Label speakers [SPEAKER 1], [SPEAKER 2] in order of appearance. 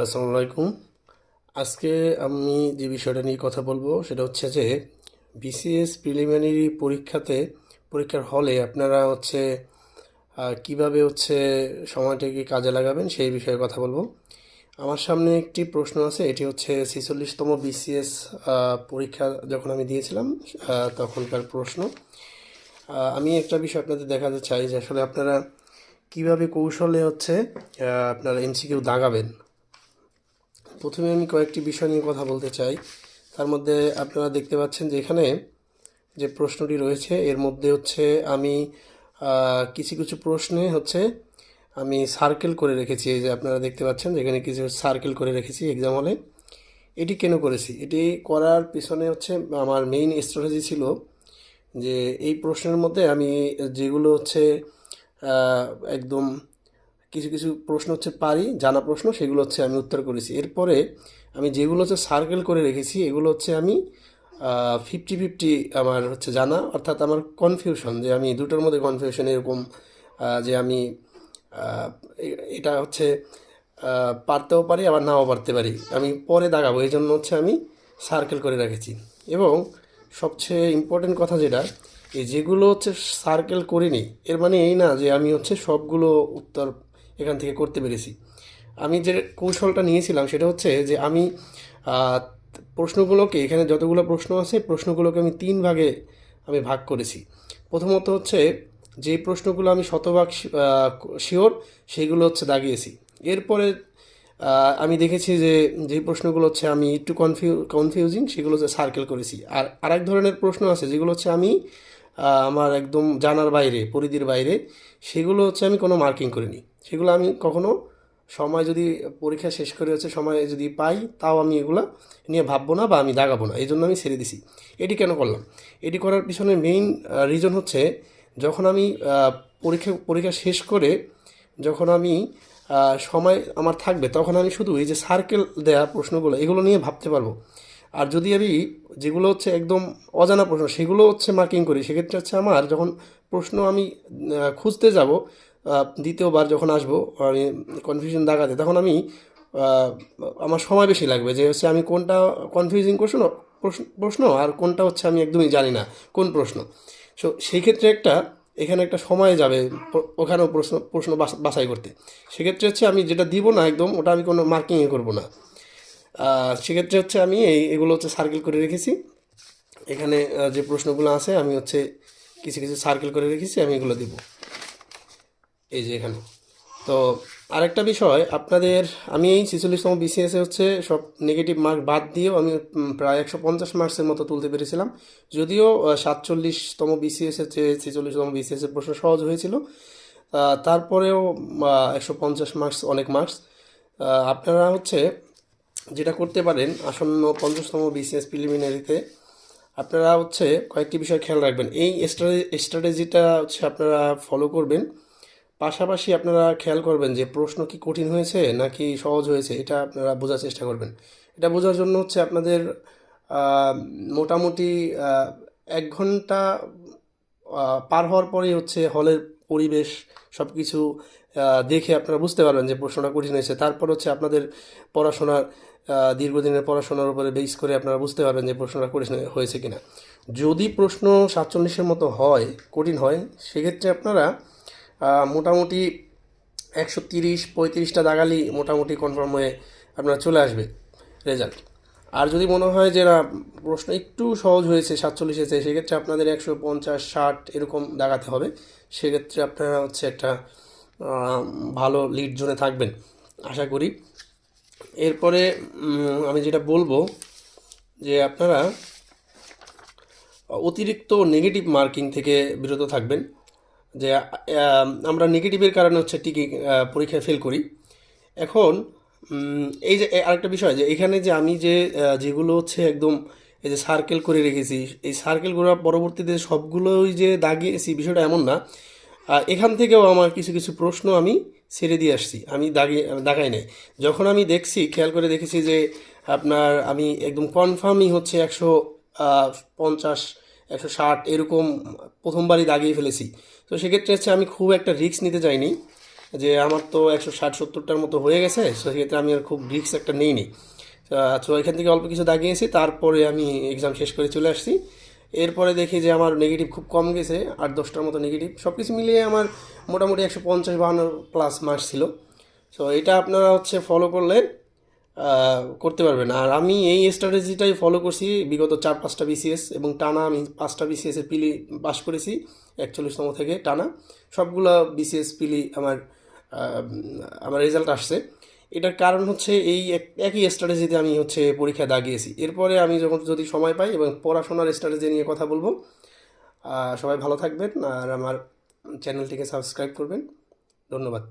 [SPEAKER 1] আসসালামু আলাইকুম। আজকে আমি যে বিষয়টা নিয়ে কথা বলবো সেটা হচ্ছে যে বিসিএস প্রিলিমিনারি পরীক্ষার হলে আপনারা হচ্ছে কিভাবে হচ্ছে সময়টাকে কাজে লাগাবেন সেই বিষয়ে কথা বলবো। আমার সামনে একটি প্রশ্ন আছে, এটি হচ্ছে 46তম বিসিএস পরীক্ষা যখন আমি দিয়েছিলাম তখনকার প্রশ্ন। আমি একটা বিষয় আপনাদের দেখাতে চাই যে আসলে আপনারা কিভাবে কৌশলে হচ্ছে আপনারা এমসিকিউ দাগাবেন। প্রথমে আমি কয়েকটি বিষয় নিয়ে কথা বলতে চাই। তার মধ্যে আপনারা দেখতে পাচ্ছেন যে এখানে যে প্রশ্নটি রয়েছে এর মধ্যে হচ্ছে আমি কিছু কিছু প্রশ্নে হচ্ছে আমি সার্কেল করে রেখেছি। এই যে আপনারা দেখতে পাচ্ছেন যে এখানে কিছু সার্কেল করে রেখেছি এক্সাম হলে। এটি কেন করেছি? এটি করার পিছনে হচ্ছে আমার মেইন স্ট্র্যাটেজি ছিল যে এই প্রশ্নের মধ্যে আমি যেগুলো হচ্ছে একদম কিছু কিছু প্রশ্ন হচ্ছে জানা প্রশ্ন, সেগুলো হচ্ছে আমি উত্তর করেছি। এরপরে আমি যেগুলো হচ্ছে সার্কেল করে রেখেছি এগুলো হচ্ছে আমি 50-50 আমার হচ্ছে জানা, অর্থাৎ আমার কনফিউশন যে আমি দুটোর মধ্যে কনফিউশন এরকম যে আমি আহ, এটা হচ্ছে পারতেও পারি আবার নাও পারতে পারি, আমি পরে দাগাবো, এই জন্য হচ্ছে আমি সার্কেল করে রেখেছি। এবং সবচেয়ে ইম্পর্টেন্ট কথা যেটা, এই যেগুলো হচ্ছে সার্কেল করিনি এর মানে এই না যে আমি হচ্ছে সবগুলো উত্তর এখান থেকে করতে পেরেছি। আমি যে কৌশলটা নিয়েছিলাম সেটা হচ্ছে যে আমি আহ, প্রশ্নগুলোকে, এখানে যতগুলো প্রশ্ন আছে প্রশ্নগুলোকে আমি তিন ভাগে আমি ভাগ করেছি। প্রথমত হচ্ছে যে প্রশ্নগুলো আমি শতভাগ শিওর সেইগুলো হচ্ছে দাগিয়েছি। এরপরে আমি দেখেছি যে যে প্রশ্নগুলো হচ্ছে আমি একটু কনফিউজিং সেগুলো হচ্ছে সার্কেল করেছি। আর আরেক ধরনের প্রশ্ন আছে যেগুলো হচ্ছে আমি আমার একদম জানার বাইরে, পরিধির বাইরে, সেগুলো হচ্ছে আমি কোনো মার্কিং করিনি। সেগুলো আমি কখনো সময় যদি পরীক্ষা শেষ করে হচ্ছে সময় যদি পাই তাও আমি এগুলো নিয়ে ভাববো না বা আমি দাগাবো না, এই জন্য আমি ছেড়ে দিছি। এটি কেন করলাম? এটি করার পিছনে মেইন রিজন হচ্ছে যখন আমি পরীক্ষা শেষ করে যখন আমি সময় আমার থাকবে তখন আমি শুধু এই যে সার্কেল দেয়া প্রশ্নগুলো এগুলো নিয়ে ভাবতে পারবো। আর যদি আমি যেগুলো হচ্ছে একদম অজানা প্রশ্ন সেগুলো হচ্ছে মার্কিং করি, সেক্ষেত্রে হচ্ছে আমার যখন প্রশ্ন আমি খুঁজতে যাব দ্বিতীয়বার যখন আসবো আমি কনফিউশন দাগাতে, তখন আমি আহ, আমার সময় বেশি লাগবে যে হচ্ছে আমি কোনটা কনফিউজিং প্রশ্ন আর কোনটা হচ্ছে আমি একদমই জানি না কোন প্রশ্ন। সো সেই ক্ষেত্রে এখানে একটা সময় যাবে ওখানেও প্রশ্ন প্রশ্ন বাছাই করতে। সেক্ষেত্রে হচ্ছে আমি যেটা দিব না একদম ওটা আমি কোনো মার্কিংয়ে করব না। সেক্ষেত্রে হচ্ছে আমি এগুলো হচ্ছে সার্কেল করে রেখেছি। এখানে যে প্রশ্নগুলো আছে আমি হচ্ছে কিছু কিছু সার্কেল করে রেখেছি, আমি এগুলো দিব এই যে এখানে। তো আরেকটা বিষয় আপনাদের, আমি এই 46তম বিসিএসে হচ্ছে সব নেগেটিভ মার্ক বাদ দিয়েও আমি প্রায় 150 মার্কসের মতো তুলতে পেরেছিলাম। যদিও 47তম বিসিএসের চেয়ে 46তম বিসিএসের প্রশ্ন সহজ হয়েছিল, তারপরেও 150 মার্কস অনেক মার্কস। আপনারা হচ্ছে যেটা করতে পারেন আসন্ন 50তম বিসিএস প্রিলিমিনারিতে, আপনারা হচ্ছে কয়েকটি বিষয় খেয়াল রাখবেন। এই স্ট্র্যাটেজিটা হচ্ছে আপনারা ফলো করবেন। পাশাপাশি আপনারা খেয়াল করবেন যে প্রশ্ন কি কঠিন হয়েছে নাকি সহজ হয়েছে, এটা আপনারা বোঝার চেষ্টা করবেন। এটা বোঝার জন্য হচ্ছে আপনাদের মোটামুটি 1 ঘন্টা পার হওয়ার পরেই হচ্ছে হলের পরিবেশ সব কিছু দেখে আপনারা বুঝতে পারবেন যে প্রশ্নটা কঠিন হয়েছে। তারপর হচ্ছে আপনাদের পড়াশোনার দীর্ঘদিনের পড়াশোনার উপরে বেস করে আপনারা বুঝতে পারবেন যে প্রশ্নটা কঠিন হয়েছে কিনা। যদি প্রশ্ন 47-এর মতো হয়, কঠিন হয়, সেক্ষেত্রে আপনারা মোটামুটি 130-35টা দাগালি মোটামুটি কনফার্ম হয়ে আপনার চলে আসবে রেজাল্ট। আর যদি মনে হয় যে না প্রশ্ন একটু সহজ হয়েছে 47 এসেছে, সেক্ষেত্রে আপনাদের 150-60 এরকম দাগাতে হবে। সেক্ষেত্রে আপনারা হচ্ছে একটা ভালো লিড জোনে থাকবেন আশা করি। এরপরে আমি যেটা বলবো যে আপনারা অতিরিক্ত নেগেটিভ মার্কিং থেকে বিরত থাকবেন। যে আমরা নেগেটিভের কারণে হচ্ছে ঠিকই পরীক্ষায় ফেল করি। এখন এই যে আরেকটা বিষয় যে এখানে যে আমি যেগুলো হচ্ছে একদম এই যে সার্কেল করে রেখেছি, এই সার্কেলগুলো পরবর্তীতে সবগুলোই যে দাগিয়েছি বিষয়টা এমন না। এখান থেকেও আমার কিছু কিছু প্রশ্ন আমি ছেড়ে দিয়ে আসছি, আমি দাগাই নাই। যখন আমি দেখছি, খেয়াল করে দেখেছি যে আপনার আমি একদম কনফার্মই হচ্ছে 150, 160 এরকম প্রথমবারই দাগিয়ে ফেলেছি। তো সেক্ষেত্রে হচ্ছে আমি খুব একটা রিস্ক নিতে চাইনি যে আমার তো 160-70টার মতো হয়ে গেছে, সো সেক্ষেত্রে আমি আর খুব রিস্ক একটা নিইনি। তো এখান থেকে অল্প কিছু দাগিয়েছি, তারপরে আমি এক্সাম শেষ করে চলে আসছি। এরপরে দেখি যে আমার নেগেটিভ খুব কম গেছে, 8-10টার মতো নেগেটিভ, সব কিছু মিলিয়ে আমার মোটামুটি 150-52 প্লাস মার্কস ছিল। সো এটা আপনারা হচ্ছে ফলো করলে করতে পারবেন। আর আমি এই স্ট্র্যাটেজিটাই ফলো করছি বিগত 4-5টা বিসিএস, এবং টানা আমি 5টা বিসিএস এর পিলি পাস করেছি 41তম থেকে টানা। সবগুলা বিসিএস পিলি আমার রেজাল্ট আসছে। এটার কারণ হচ্ছে এই একই স্ট্র্যাটেজিতে আমি হচ্ছে পরীক্ষা দাগিয়েছি। এরপরে আমি যখন যদি সময় পাই এবং পড়াশোনার স্ট্র্যাটেজি নিয়ে কথা বলবো। সবাই ভালো থাকবেন আর আমার চ্যানেলটিকে সাবস্ক্রাইব করবেন। ধন্যবাদ।